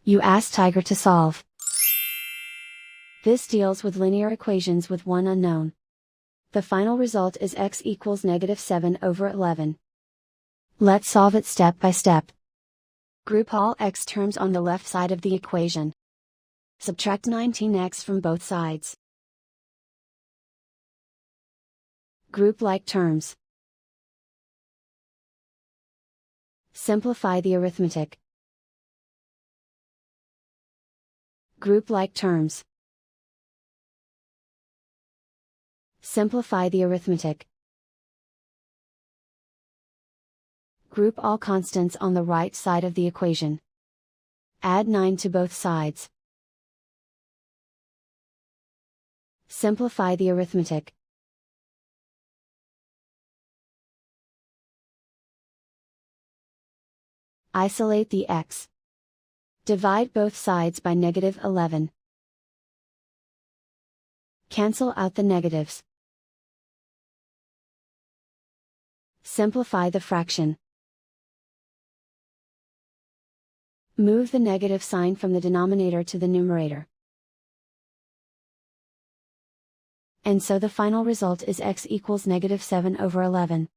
You ask Tiger to solve. This deals with linear equations with one unknown. The final result is x equals -7/11. Let's solve it step by step. Group all x terms on the left side of the equation. Subtract 19x from both sides. Group like terms. Simplify the arithmetic. Group like terms. Simplify the arithmetic. Group all constants on the right side of the equation. Add 9 to both sides. Simplify the arithmetic. Isolate the x. Divide both sides by -11. Cancel out the negatives. Simplify the fraction. Move the negative sign from the denominator to the numerator. And so the final result is x equals -7/11.